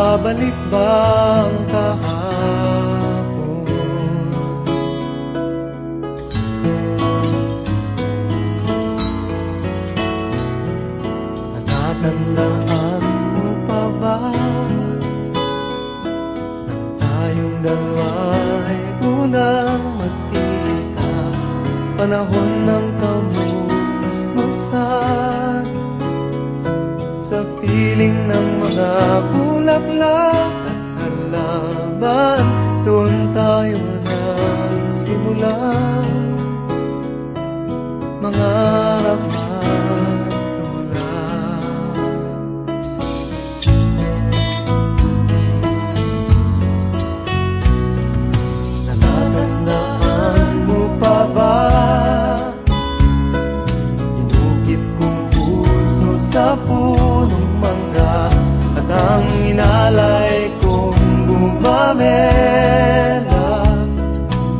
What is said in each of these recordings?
babalik ba ang kahapon? Natatandaan mo pa ba nang tayong dalawa'y unang magkita? Panahon ng kamusmusan sa piling ng mga bulaklak at halaman, doon tayo nagsimula mangarap at tulad. Natatandaan mo pa ba inukit kong puso sa punong mangga at ang inalay kong bumamela,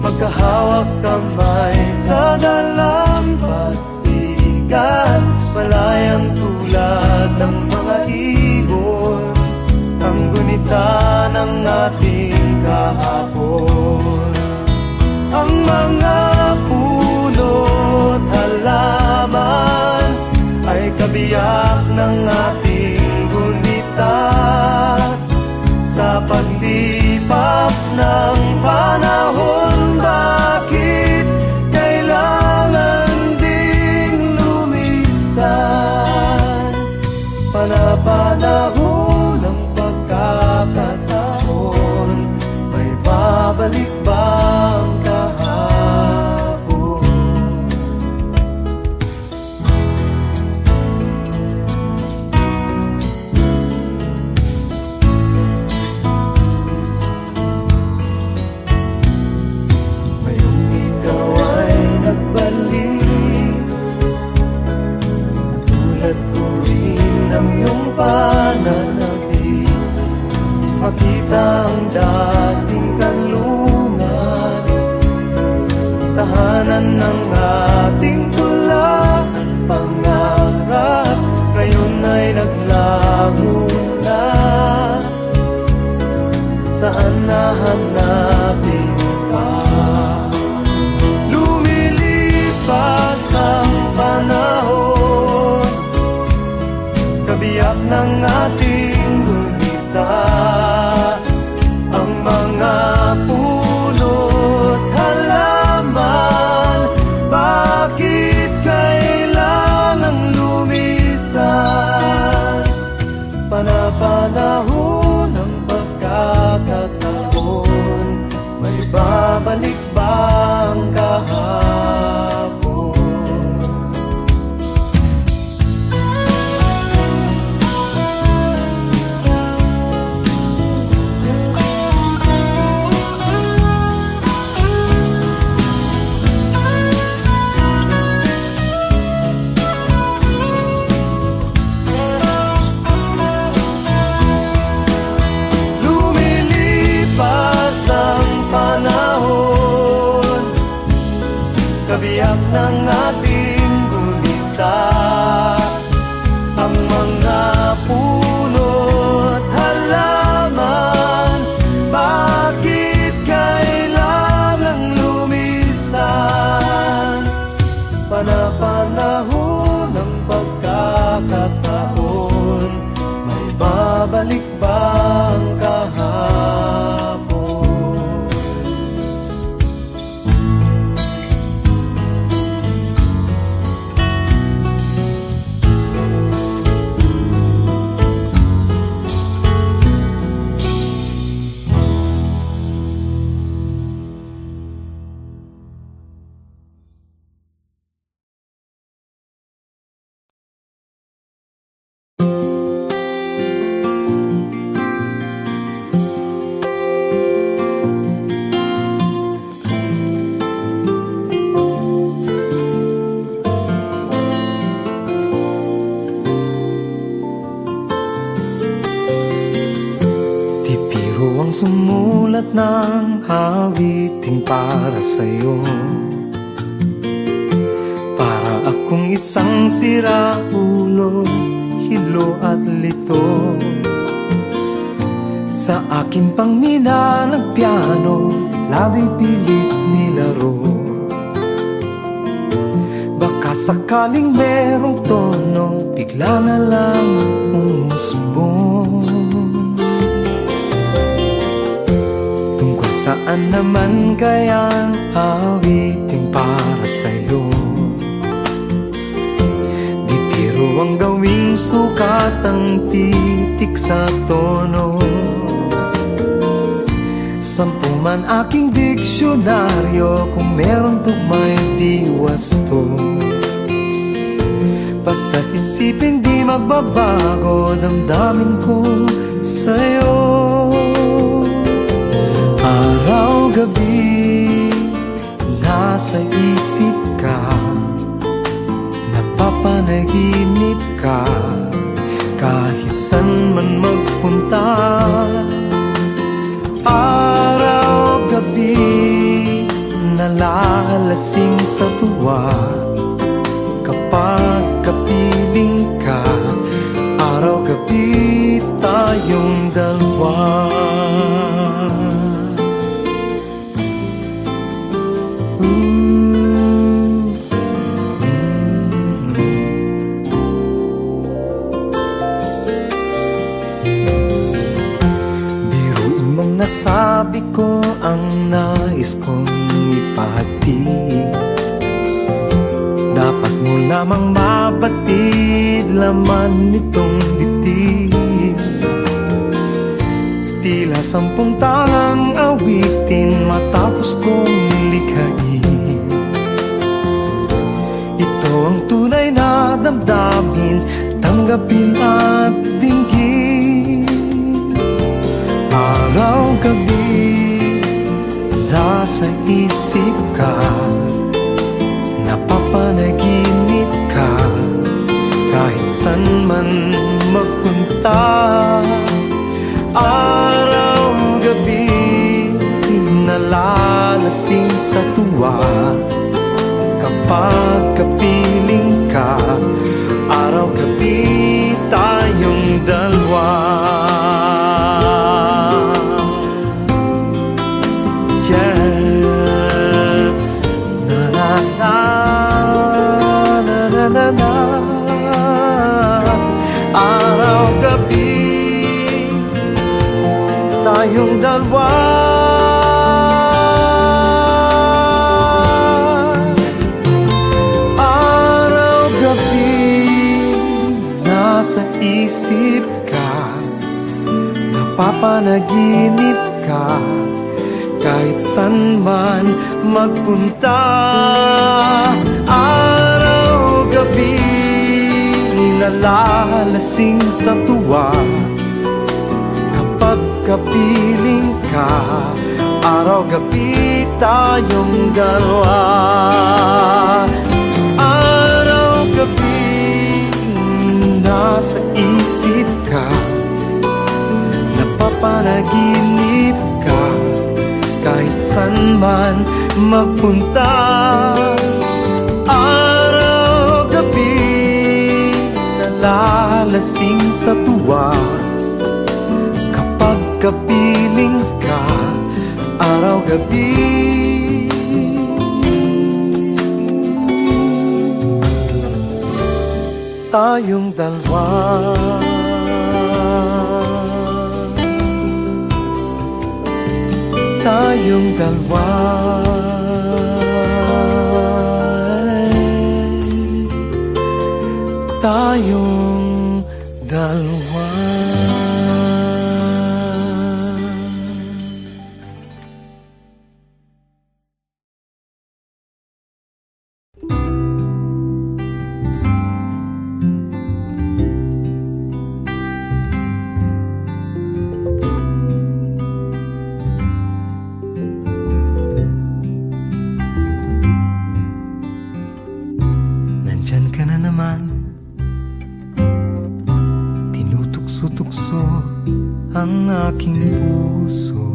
magkahawak kamay sa dalampasigan, malayang tulad ng mga ibon, ang gunita ng ating kahapon. Ang mga puno't halaman ay kabiyak ng ating gunita. Sa paglipas ng panahon, bakit kailangan ding lumisan? Panapanahon ng pagkakataon, may babalik ba ang kahapon? Ngayong ikaw ay nagbalik, tulad ko rin ang iyong pananabik, makita ang dating kanlungan, tahanan ng ating tula at pangarap, ngayon ay naglaho na. Saan nahanapin pa? Lumilipas ang panahon, kabiyak ng ating gunita. Ang mga puno't halaman, bakit kailangang lumisan? Panapanahon ng pagkakataon, may babalik ba ang kahapon? Lumilipas ang panahon, kabiyak ng ating gunita. Ang mga puno't halaman, bakit kailangang lumisan? Panapanahon ng pagkakataon, may babalik ba ang kahapon? Ang sumulat ng awiting para sa'yo, para akong isang siraulo, hilo at lito. Sa akin pang minalang piano, lago'y pilit nilaro. Baka sakaling merong tono, bigla na lang umusbong. Tungkol saan naman kayang awitin para sa'yo? Di biro ang gawing sukat ang titik sa tono. 10 man aking diksyonaryo, kung meron tugmay di wasto. Basta't isipin di magbabago, damdamin ko sa'yo. Araw-gabi, nasa isip ka, napapanaginip ka, kahit san man magpunta. Araw-gabi, nalalasing sa tuwa, kapag kapiling ka. Araw-gabi, tayong dalawa. Nasabi ko ang nais kong ipahatid. Dapat mo lamang mabatid laman nitong dibdib. Tila 10 talang awitin matapos kong likhain. Ito ang tunay na damdamin, tanggapin at dinggin. Araw-gabi, nasa isip ka, napapanaginip ka, kahit san man magpunta. Araw-gabi, nalalasing sa tuwa, kapag kapiling ka. Araw-gabi, tayong dalawa. Araw-gabi, tayong dalawa. Araw-gabi, nasa isip ka, napapanaginip ka, kahit san man magpunta. Araw-gabi, nalalasing sa tuwa, kapag kapiling ka. Araw-gabi, tayong dalawa. Araw-gabi, nasa isip ka, napapanaginip ka, kahit san man magpunta. Araw-gabi, nalalasing sa tuwa, kapag kapiling ka. Araw-gabi, tayong dalawa. Tayong dalawa. Tayong dalawa. Nandyan ka na naman, tinutukso-tukso ang aking puso.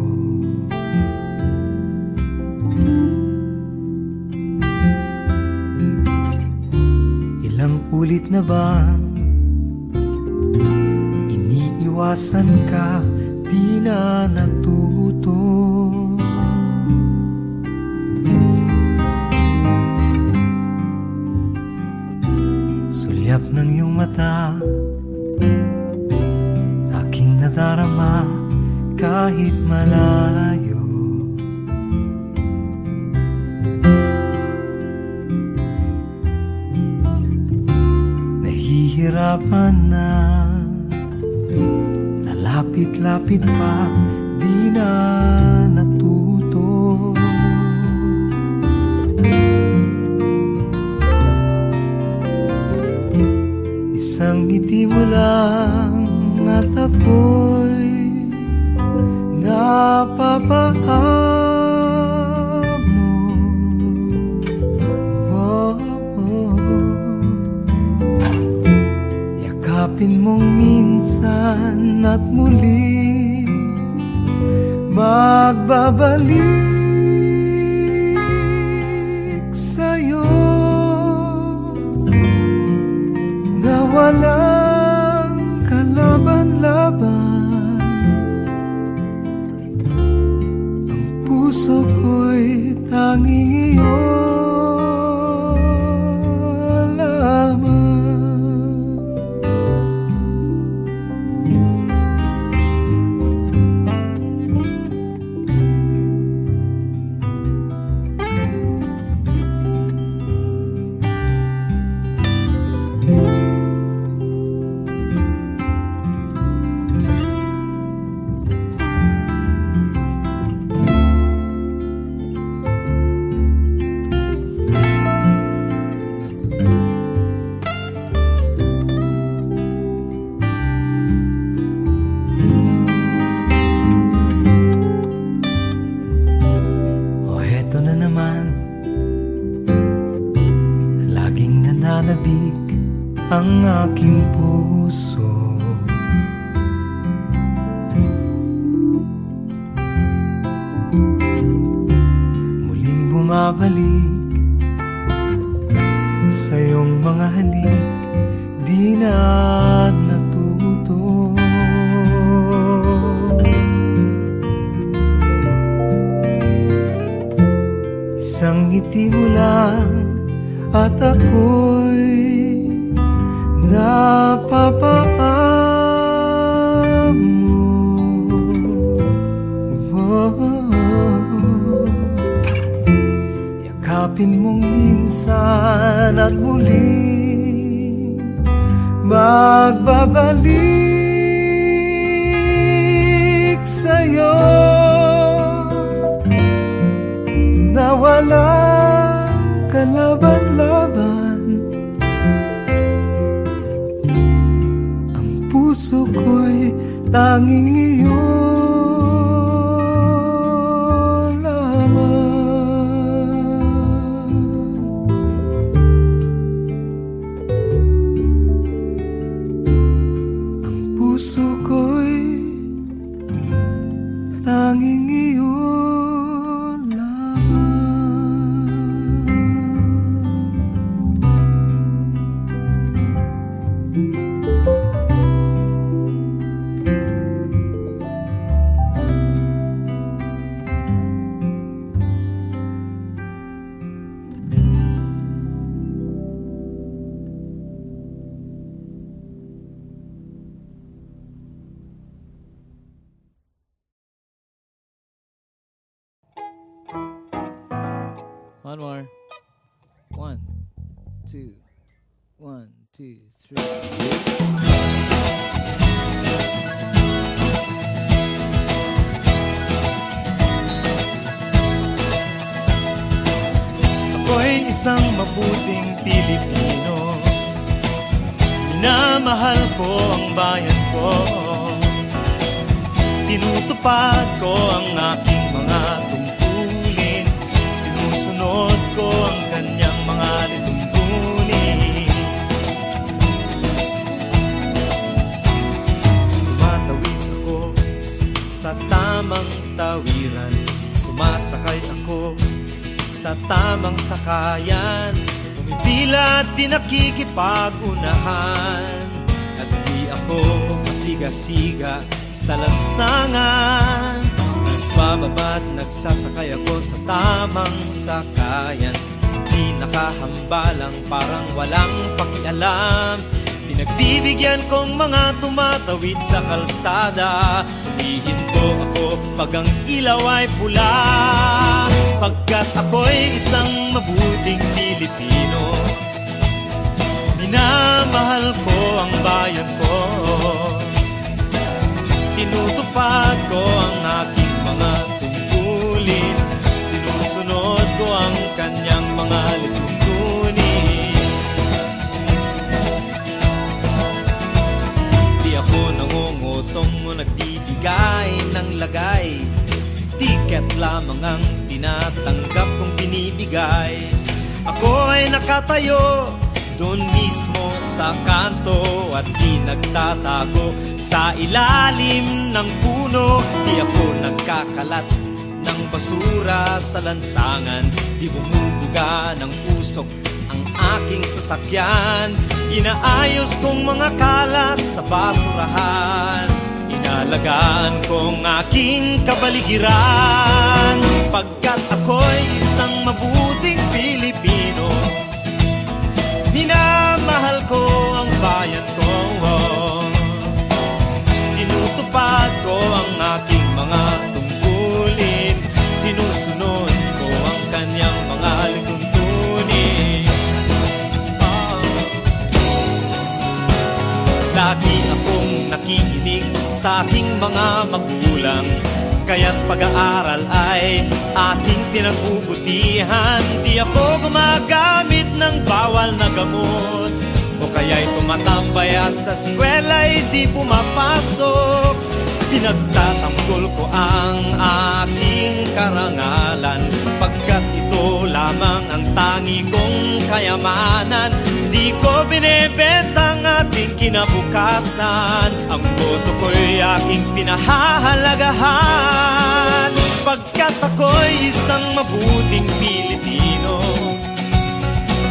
Ilang ulit na bang iniiwasan ka, di na natuto. Sulyap ng iyong mata, aking nadarama kahit malayo. Nahihirapan na, lalapit-lapit pa, di na natuto. Isang ngiti mo lang at ako'y napapaamo. Yakapin mong minsan at muli magbabalik sa'yo na walang kalaban-laban. Ang puso ko'y tanging iyo lamang. Ang aking puso, muling bumabalik sa iyong mga halik, di na natuto. Isang ngiti mo lang at ako'y napapaamo. Yakapin mong minsan at muli magbabalik sa'yo na walang kalaban-laban. Puso ko'y tanging iyo lamang. Ang puso ko'y tanging iyo lamang. One more. 1, 2, 1, 2, 3. Ako'y isang mabuting Pilipino, minamahal ko ang bayan ko, tinutupad ko ang aking mga tungkulin, sinusunod ko ang kanyang mga lituntunin. Tumatawid ako sa tamang tawiran, sumasakay ako sa tamang sakayan, pumipila at di nakikipag-unahan, at di ako masiga-siga sa lansangan. Nagbababa't nagsasakay ako sa tamang sakayan. Di nakahambalang parang walang pakialam. Pinagbibigyan kong mga tumatawid sa kalsada. Humihinto ako pag ang ilaw ay pula, pagkat ako'y isang mabuting Pilipino. Minamahal ko ang bayan ko, tinutupad ko ang aking mga tungkulin, sinusunod ko ang kanyang mga lituntunin. Di ako nangungutong o nagbibigay ng lagay, tiket lamang ang tinatanggap kong binibigay. Ako ay nakatayo doon mismo sa kanto at di nagtatago sa ilalim ng puno. Di ako nagkakalat ng basura sa lansangan, di bumubuga ng usok ang aking sasakyan. Inaayos kong mga kalat sa basurahan, inalagaan kong aking kapaligiran, pagkat ako'y isang mabuting Pilipino. Minamahal ko ang bayan ko, tinutupad ko ang aking mga tungkulin, sinusunod ko ang kanyang mga lituntunin. Lagi akong nakikinig sa aking mga magulang, kaya't pag-aaral ay aking pinagbubutihan. Di ako gumagamit ng bawal na gamot, o kaya'y tumatambay at sa eskwela'y di pumapasok. Pinagtatanggol ko ang aking karangalan, pagkat ito lamang ang tangi kong kayamanan. Di ko binebenta ang ating kinabukasan, ang boto ko'y aking pinahahalagahan, pagkat ako'y isang mabuting Pilipino.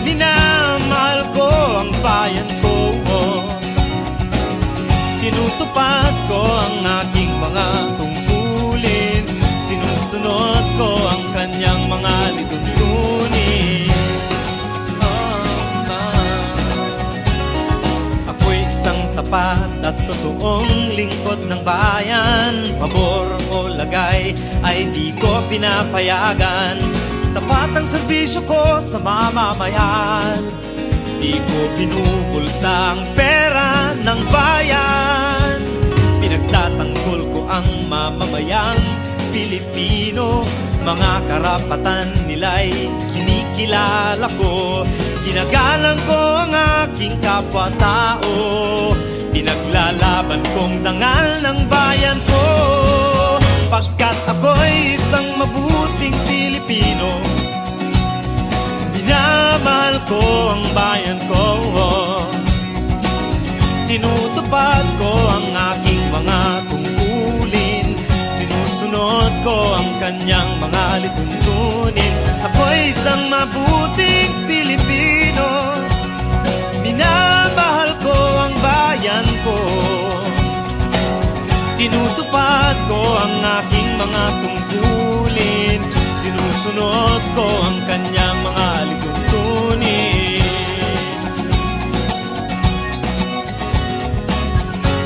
Minamahal ko ang bayan ko, tinutupad ko ang aking mga tungkulin, sinusunod ko ang kanyang mga lituntunin. Ako'y isang tapat at totoong lingkod ng bayan. Pabor o lagay ay di ko pinapayagan. Tapat ang serbisyo ko sa mamamayan, di ko pinupulsa ang pera ng bayan. Pinagtatanggol ko ang mamamayang Pilipino, mga karapatan nila'y kinikilala ko. Ginagalang ko ang aking kapwa-tao, pinaglalaban kong dangal ng bayan ko, pagkat ako'y isang mabuting Pilipino. Minamahal ko ang bayan ko, tinutupad ko ang aking mga tungkulin, sinusunod ko ang kanyang mga lituntunin. Ako'y isang mabuting Pilipino, minamahal ko ang bayan ko, tinutupad ko ang aking mga tungkulin, sinusunod ko ang kanyang mga lituntunin.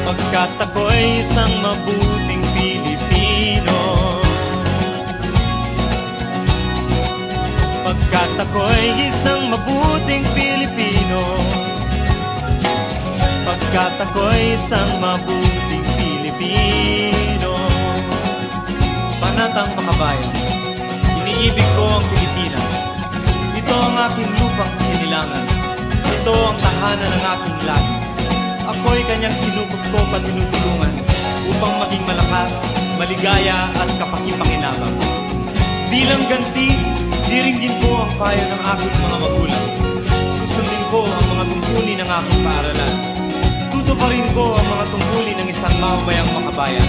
Pagkat ako'y isang mabuting Pilipino, pagkat ako'y isang mabuting Pilipino, pagkat ako'y isang mabuting Pilipino. Panatang makabayan, iniibig ko ang Pilipinas. Ito ang aking lupang sinilangan, ito ang tahanan ng aking lahi. Ako'y kanyang tinutugtog at tinutulungan upang maging malakas, maligaya at kapakipakinabang. Bilang ganti, diringgin ko ang payo ng aking mga magulang. Susundin ko ang mga tungkulin ng aking paaralan. Tutuparin ko ang mga tungkulin ng isang mamamayang makabayan.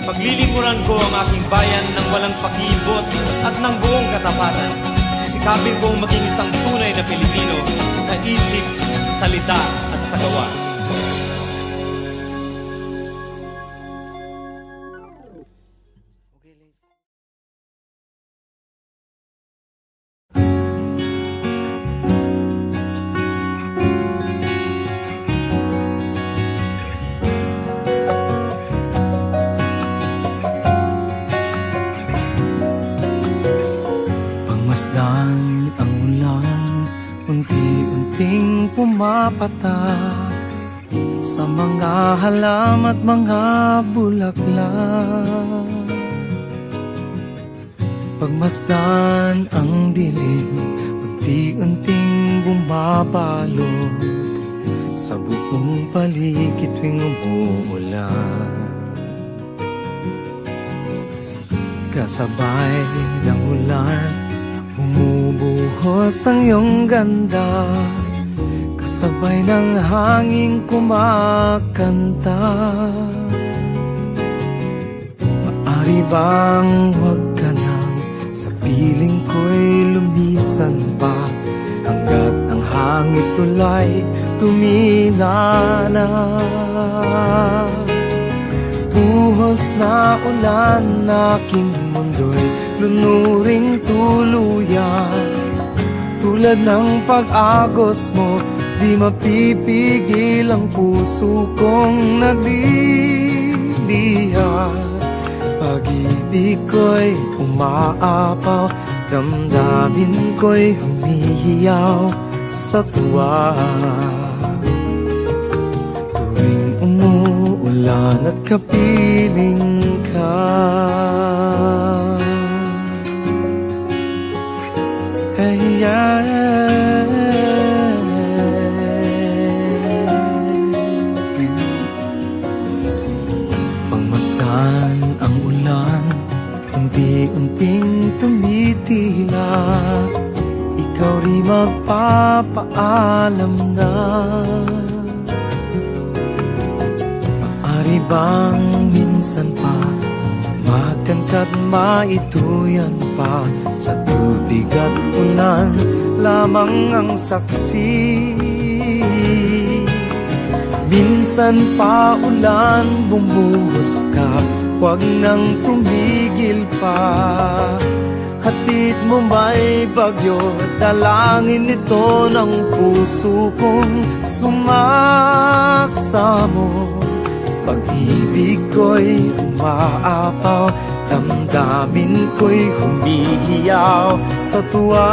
Paglilingkuran ko ang aking bayan ng walang pakibot at ng buong katapatan. Sisikapin kong maging isang tunay na Pilipino sa isip, sa salita at sa gawa. patak sa mga halam at mga bulaklak. Pagmasdan ang dilim, unti-unting bumabalot sa buong paligid tuwing umuulan. Kasabay ng ulan, bumubuhos ang iyong ganda. Kasabay ng hangin kumakanta. Maari bang huwag ka lang sa piling ko'y lumisan pa, hanggat ang hangin tulay tumila na. Buhos na ulan, aking mundo'y lunuring tuluyan. Tulad ng pag-agos mo, di mapipigil ang puso kong nagliliyab. Pag-ibig ko'y umaapaw, damdamin ko'y humihiyaw sa tuwa. Tuwing umuulan at kapiling ka, hey, pangmasdan ang ulan, unti-unting tumitila. Ikaw rin magpapaalam na. Maari bang minsan pa magkanta't maituyan pa, sa tubig at ulan lamang ang saksi. Minsan pa ulan, bumuhos ka, huwag nang tumigil pa. Hatid mo may bagyo, dalangin ito ng puso kong sumasamo. Pag-ibig ko'y umaapaw, damdamin ko'y humihiyaw sa tuwa.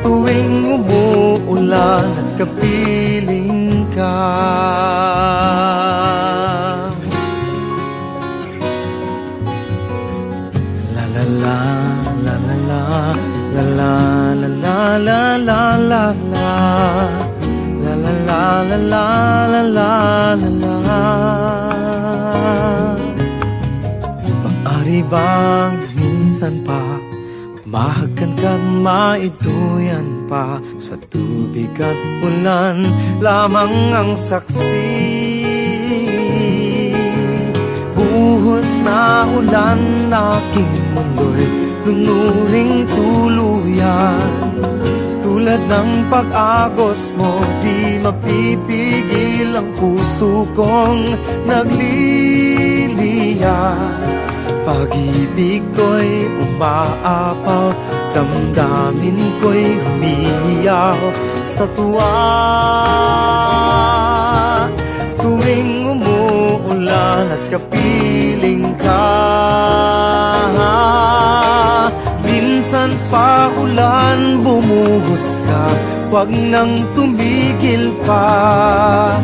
Tuwing umuulan at kapiling ka, la la la la la la la la la la la la la. La la la la la la la la. Maari bang minsan pa mahagkan ka't maituyan pa, sa tubig at ulan lamang ang saksi. Buhos na ulan, aking mundo'y lunuring tuluyan. Tulad ng pag-agos mo, di mapipigil ang puso kong nagliliyab. Pag-ibig ko'y umaapaw, damdamin ko'y humihiyaw sa tuwa. Tuwing umuulan at kapiling ka, minsan pa ulan, bumuhos ka, huwag nang tumigil pa.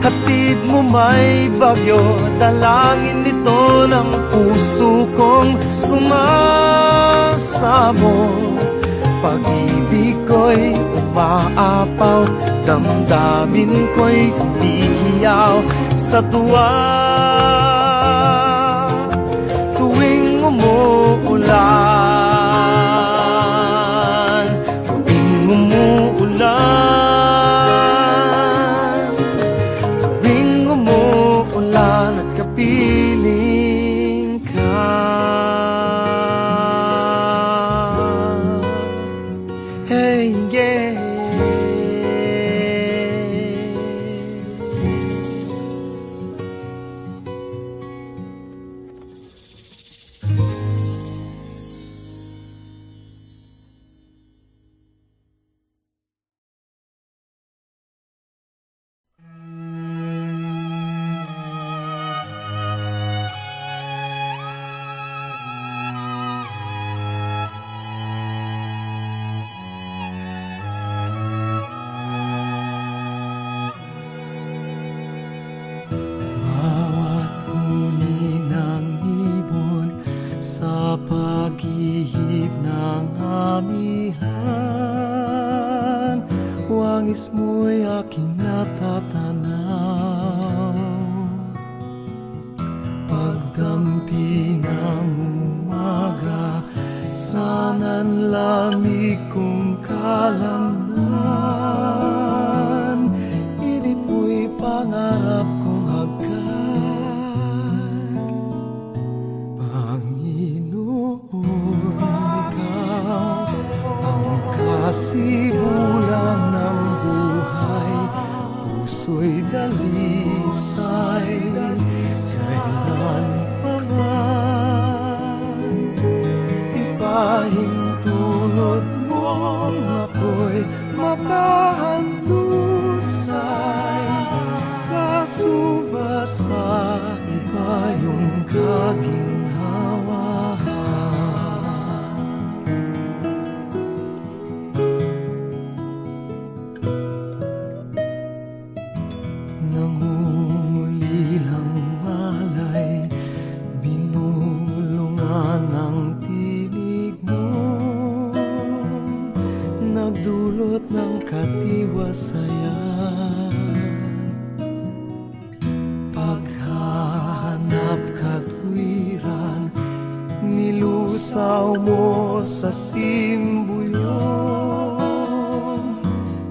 Hatid mo may bagyo, dalangin ito ng puso kong sumasamo. Pag-ibig ko'y umaapaw, damdamin ko'y humihiyaw sa tuwa. Tuwing umuulan, tuwing umuulan, tuwing umuulan at kapiling ka. Hey, yeah. langis mo'y aking natatanaw. Pagdampi ng umaga, sana'y lamig kong kalamnan. Init mo'y pangarap kong hagkan. Panginoon, ikaw ang kasibulan ng buhay. Puso'y dalisay, kailan pa man ipahintulot mong ako'y mapahandusay. Sa subasa iba yung kaginhawa. Nangungulilang malay, binulungan ng tinig mo, nagdulot ng katiwasayan. Paghahanap katwiran, nilusaw mo sa simbuyon,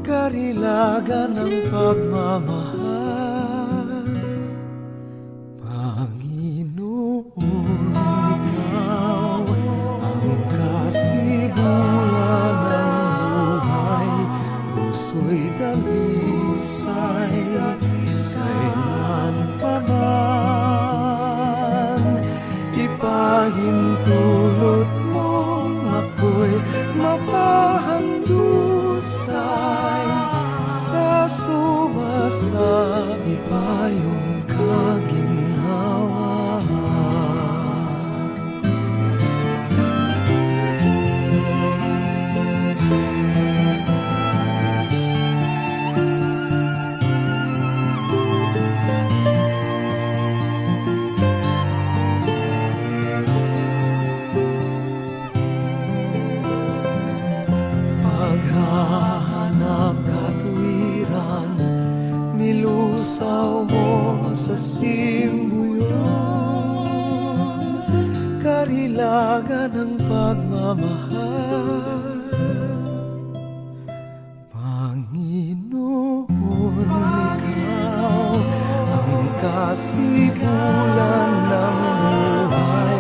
karilagan ng pagmamahal. Panginoon, ikaw ang kasibulan ng buhay. Puso'y dalisay, kailan pa man ipahintulot mong ako'y mapahandusay. Sa sumasa iba yung kaginhawa. Paghahanap katwiran, nilusaw mo sa simbuyon, karilagan ng pagmamahal. Panginoon, ikaw ang kasibulan ng buhay.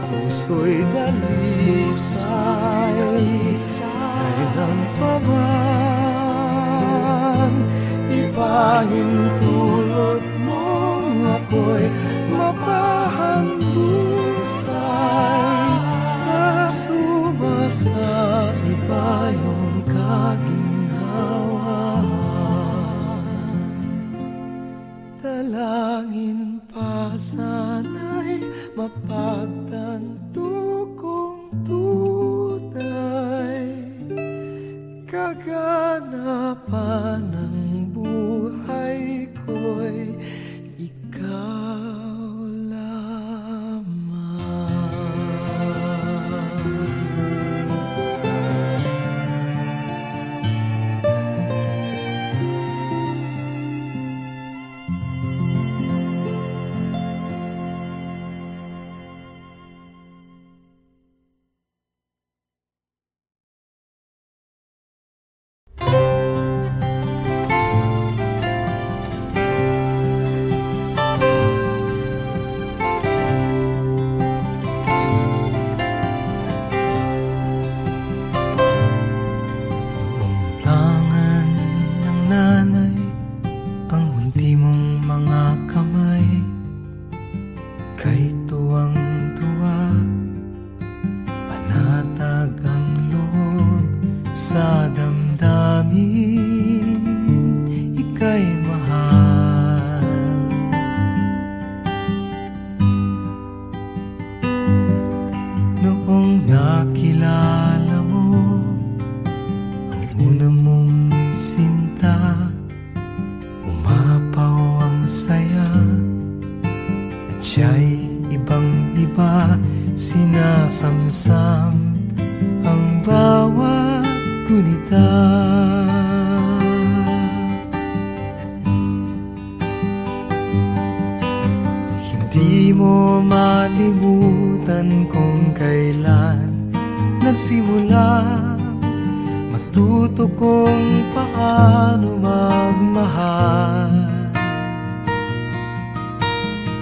Puso'y dalisay, kailan pa man ipahintulot mong ako'y mapahandusay. Sa sumasa iba yung kaginhawa. Dalangin pa sana'y mapagtanto kong tunay, kaganapan ng buhay ko'y ikaw lamang. Sinasamsam ang bawat gunita. di mo malimutan kung kailan nagsimula matuto kung paano magmahal.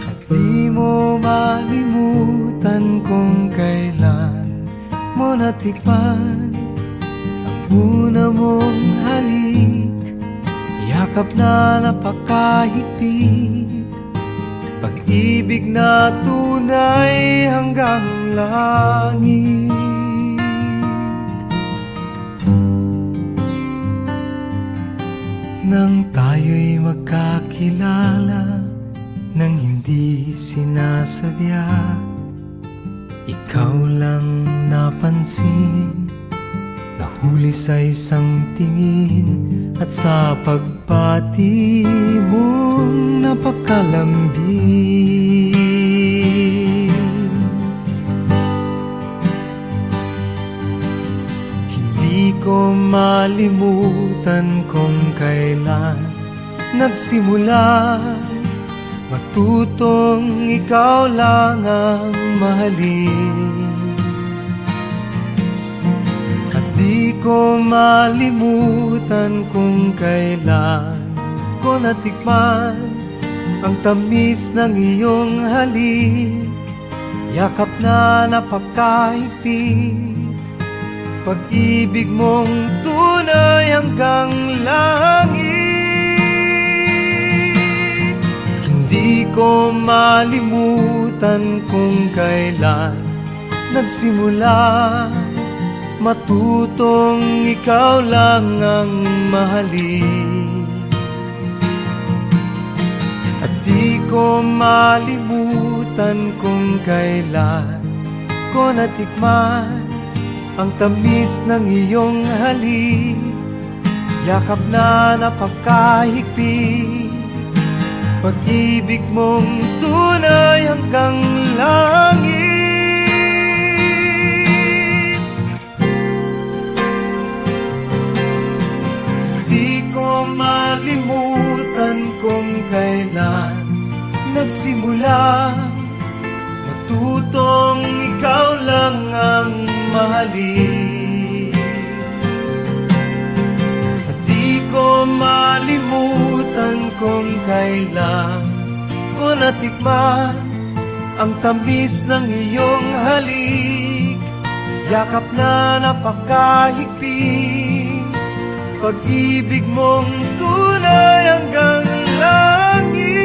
At di mo malimutan kung kailan mo natikman ang una mong halik, yakap na napakahigpit, pag-ibig na tunay hanggang langit. Nang tayo'y magkakilala, nang hindi sinasadya, ikaw lang napansin, nahuli sa isang tingin, at sa pagpati mong napakalambing. Hindi ko malimutan kung kailan nagsimula matutong ikaw lang ang mahalin. At di ko malimutan kung kailan ko natikman ang tamis ng iyong halik, yakap na napakahigpit, pag-ibig mong tunay hanggang langit. Hindi ko malimutan kung kailan nagsimula matutong ikaw lang ang mahalin. At di ko malimutan kung kailan ko natikman ang tamis ng iyong halik, yakap na napakahigpit, pag-ibig mong tunay hanggang langit. Di ko malimutan kung kailan nagsimula matutong ikaw lang ang mahalin. At di ko malimutan kung kailan ko natikman ang tamis ng iyong halik, yakap na napakahigpit, pag-ibig mong tunay hanggang langit.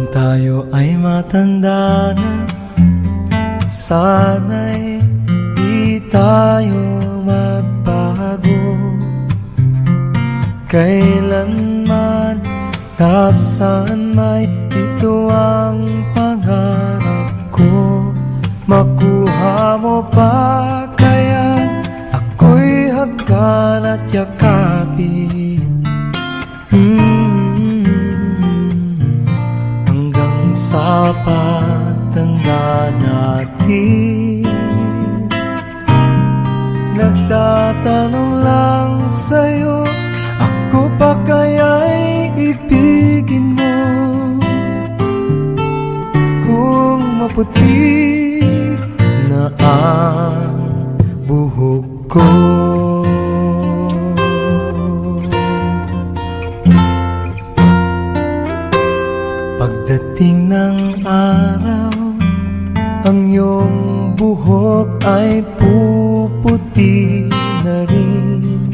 Tayo ay matanda na, sana'y di tayo magbago. Kailanman, nasaan may ito ang pangarap ko. Makuha mo pa kaya ako'y hagkan at yakapin, sa pagtanda natin. Nagtatanong lang sa'yo, ako pa kaya'y ibigin mo? Kung maputi na ang buhok ko, pagdating Pagdating ng araw, ang iyong buhok ay puputi na rin.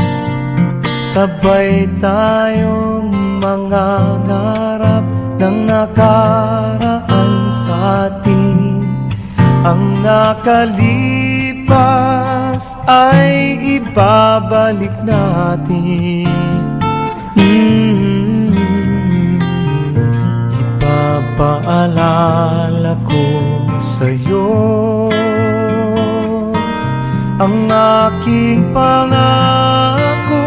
Sabay tayong mangangarap ng nakaraan sa atin. Ang nakalipas ay ibabalik natin. Ipapaalala ko sa'yo ang aking pangako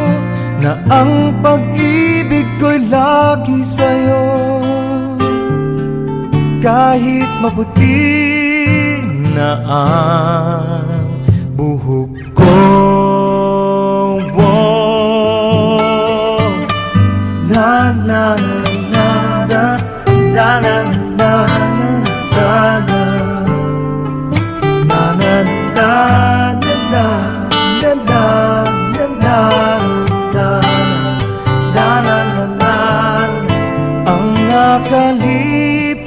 na ang pag-ibig ko'y lagi sa'yo. Kahit maputi na ang buhok ko, na na na na na na na na na ang nakalipas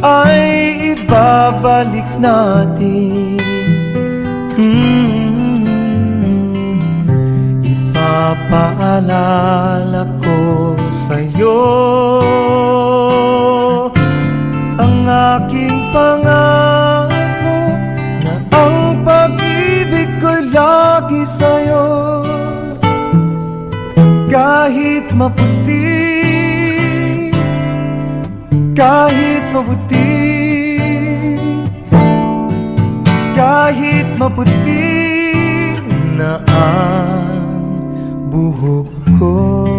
ay ibabalik natin. Ipapaalala ko sa'yo ang aking pangako na ang pag-ibig ko'y lagi sa'yo. Kahit maputi, kahit maputi, kahit maputi na ang buhok ko.